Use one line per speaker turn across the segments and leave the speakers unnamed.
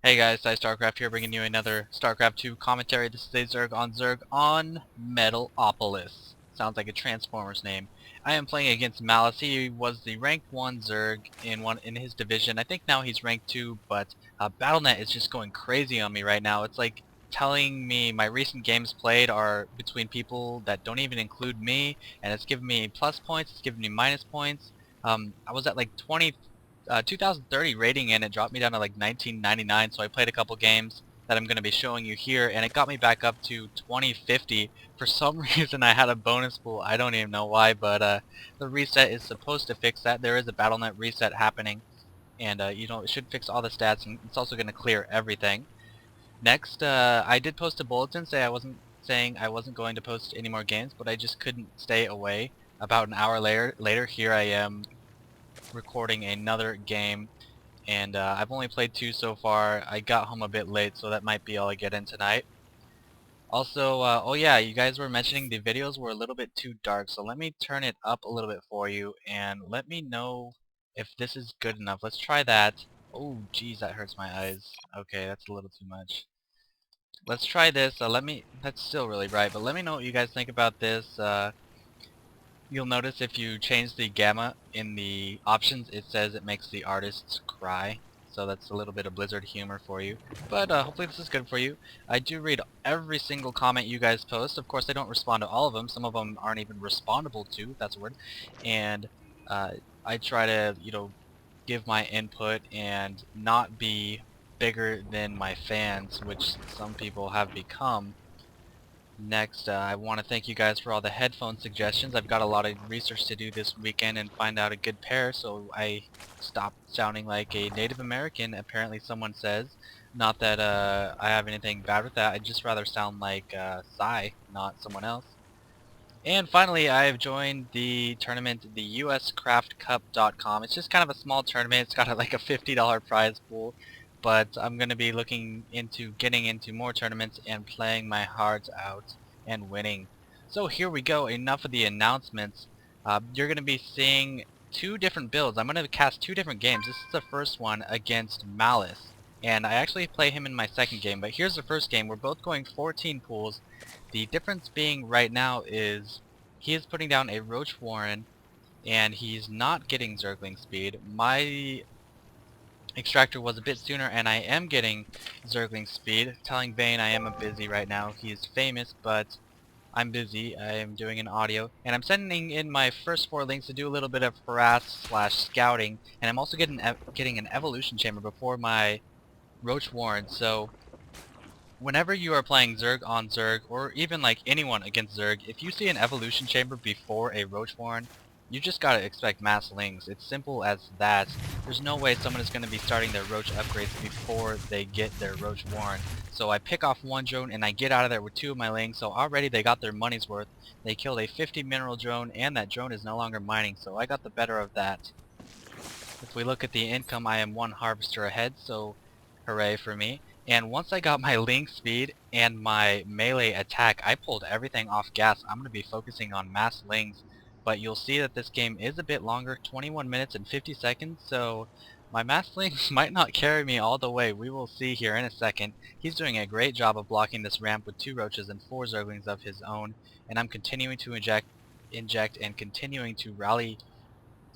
Hey guys, PsYStarcraft here, bringing you another StarCraft 2 commentary. This is a Zerg on Metalopolis. Sounds like a Transformers name. I am playing against Malice. He was the ranked 1 Zerg in his division. I think now he's ranked 2, but Battle.net is just going crazy on me right now. It's like telling me my recent games played are between people that don't even include me, and it's giving me plus points, it's giving me minus points. I was at like 2030 rating and it dropped me down to like 1999, so I played a couple games that I'm going to be showing you here, and it got me back up to 2050. For some reason I had a bonus pool, I don't even know why, but the reset is supposed to fix that. There is a Battle.net reset happening, and it should fix all the stats, and it's also going to clear everything. Next, I did post a bulletin saying I wasn't going to post any more games, but I just couldn't stay away. About an hour later, here I am recording another game, and I've only played 2 so far. I got home a bit late, so that might be all I get in tonight. Also, oh yeah, you guys were mentioning the videos were a little bit too dark, so let me turn it up a little bit for you, and let me know if this is good enough. Let's try that. Oh, geez, that hurts my eyes. Okay, that's a little too much. Let's try this. That's still really bright, but let me know what you guys think about this. You'll notice if you change the gamma in the options, it says it makes the artists cry. So that's a little bit of Blizzard humor for you. But hopefully this is good for you. I do read every single comment you guys post. Of course, I don't respond to all of them. Some of them aren't even respondable to, if that's a word. And uh, I try to, give my input and not be bigger than my fans, which some people have become. Next, I want to thank you guys for all the headphone suggestions. I've got a lot of research to do this weekend and find out a good pair, so I stopped sounding like a Native American, apparently someone says. Not that I have anything bad with that, I'd just rather sound like Psy, not someone else. And finally, I have joined the tournament, the uscraftcup.com. It's just kind of a small tournament. It's got like a $50 prize pool, but I'm going to be looking into getting into more tournaments and playing my heart out and winning. So here we go. Enough of the announcements. You're going to be seeing 2 different builds. I'm going to cast 2 different games. This is the first one against Malice, and I actually play him in my second game. But here's the first game. We're both going 14 pools. The difference being right now is he is putting down a Roach Warren, and he's not getting Zergling speed. My extractor was a bit sooner, and I am getting Zergling speed. Telling Vayne I am busy right now. He is famous, but I'm busy. I am doing an audio, and I'm sending in my first 4 links to do a little bit of harass/scouting, and I'm also getting an evolution chamber before my Roach Warren. So whenever you are playing Zerg on Zerg, or even like anyone against Zerg, if you see an evolution chamber before a Roach Warren, you just gotta expect mass lings. It's simple as that. There's no way someone is gonna be starting their Roach upgrades before they get their Roach Warren. So I pick off 1 drone and I get out of there with 2 of my lings, so already they got their money's worth. They killed a 50 mineral drone, and that drone is no longer mining, so I got the better of that. If we look at the income, I am 1 harvester ahead, so hooray for me. And once I got my link speed and my melee attack, I pulled everything off gas. I'm going to be focusing on mass lings, but you'll see that this game is a bit longer, 21 minutes and 50 seconds, so my mass lings might not carry me all the way. We will see here in a second. He's doing a great job of blocking this ramp with 2 roaches and 4 zerglings of his own, and I'm continuing to inject and continuing to rally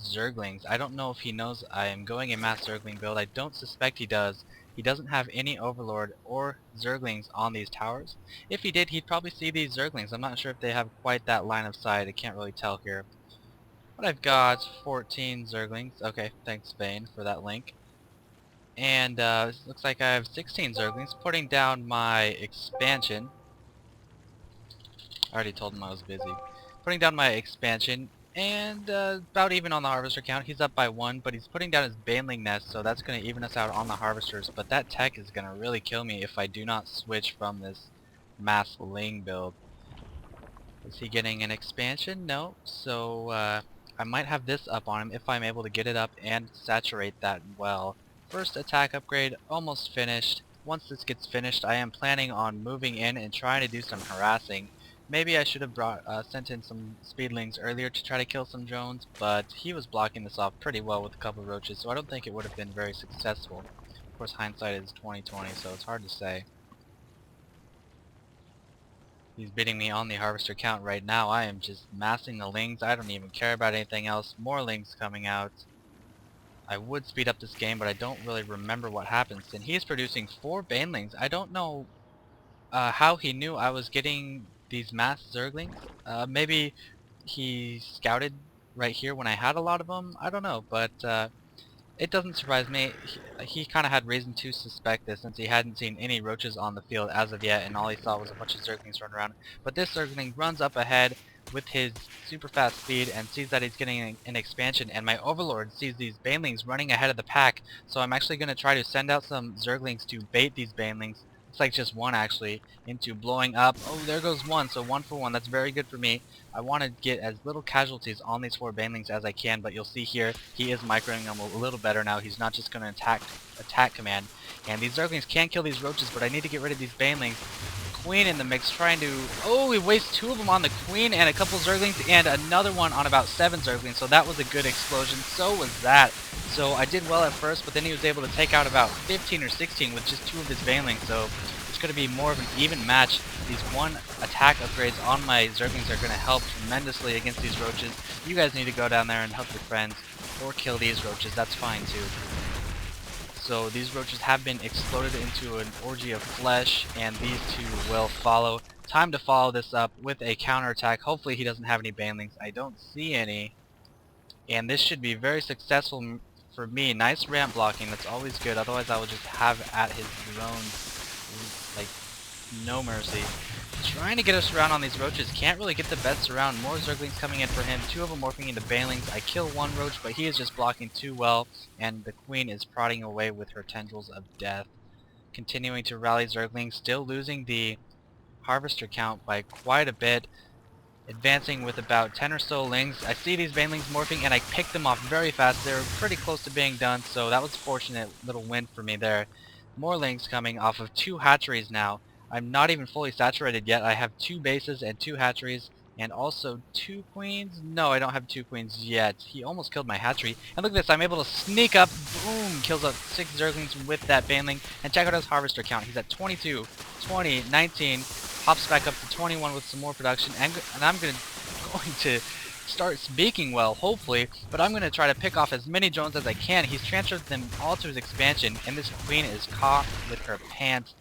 Zerglings. I don't know if he knows I am going a mass Zergling build. I don't suspect he does. He doesn't have any Overlord or Zerglings on these towers. If he did, he'd probably see these Zerglings. I'm not sure if they have quite that line of sight. I can't really tell here. But I've got 14 Zerglings. Okay, thanks Vayne for that link. And looks like I have 16 Zerglings. Putting down my expansion. I already told him I was busy. Putting down my expansion, and about even on the harvester count. He's up by 1, but he's putting down his Baneling nest, so that's going to even us out on the harvesters. But that tech is going to really kill me if I do not switch from this mass ling build. Is he getting an expansion? No. So I might have this up on him if I'm able to get it up and saturate that well. First attack upgrade almost finished. Once this gets finished, I am planning on moving in and trying to do some harassing. Maybe I should have sent in some speedlings earlier to try to kill some drones, but he was blocking this off pretty well with a couple of roaches, so I don't think it would have been very successful. course, hindsight is 20/20, so it's hard to say. He's beating me on the harvester count right now. I am just massing the lings. I don't even care about anything else. More lings coming out. I would speed up this game, but I don't really remember what happens. And he is producing 4 banelings. I don't know how he knew I was getting these mass zerglings. Maybe he scouted right here when I had a lot of them. I don't know, but it doesn't surprise me. He kind of had reason to suspect this since he hadn't seen any roaches on the field as of yet, and all he saw was a bunch of zerglings running around. But this zergling runs up ahead with his super fast speed and sees that he's getting an expansion, and my overlord sees these banelings running ahead of the pack, so I'm actually going to try to send out some zerglings to bait these banelings. It's like just one actually, into blowing up. Oh, there goes one, so 1 for 1. That's very good for me. I want to get as little casualties on these 4 banelings as I can, but you'll see here, he is microing them a little better now. He's not just going to attack command. And these zerglings can kill these roaches, but I need to get rid of these banelings. Queen in the mix trying to... Oh, we waste 2 of them on the queen and a couple zerglings and another one on about 7 zerglings, so that was a good explosion. So was that. So I did well at first, but then he was able to take out about 15 or 16 with just 2 of his banelings, so it's going to be more of an even match. These 1 attack upgrades on my zerglings are going to help tremendously against these roaches. You guys need to go down there and help your friends, or kill these roaches, that's fine too. So these roaches have been exploded into an orgy of flesh, and these 2 will follow. Time to follow this up with a counterattack. Hopefully he doesn't have any banelings. I don't see any. And this should be very successful for me. Nice ramp blocking, that's always good. Otherwise I will just have at his drones, like, no mercy. Trying to get us around on these roaches. Can't really get the best around. More zerglings coming in for him. 2 of them morphing into banelings. I kill 1 roach, but he is just blocking too well. And the queen is prodding away with her tendrils of death. Continuing to rally zerglings. Still losing the harvester count by quite a bit. Advancing with about 10 or so lings. I see these banelings morphing and I pick them off very fast. They were pretty close to being done, so that was a fortunate little win for me there. More lings coming off of 2 hatcheries now. I'm not even fully saturated yet. I have 2 bases and 2 hatcheries and also 2 queens. No, I don't have 2 queens yet. He almost killed my hatchery. And look at this, I'm able to sneak up, boom, kills up 6 zerglings with that baneling. And check out his harvester count. He's at 22, 20, 19, pops back up to 21 with some more production. And I'm going to start speaking well, hopefully, but I'm going to try to pick off as many drones as I can. He's transferred them all to his expansion, and this queen is caught with her pants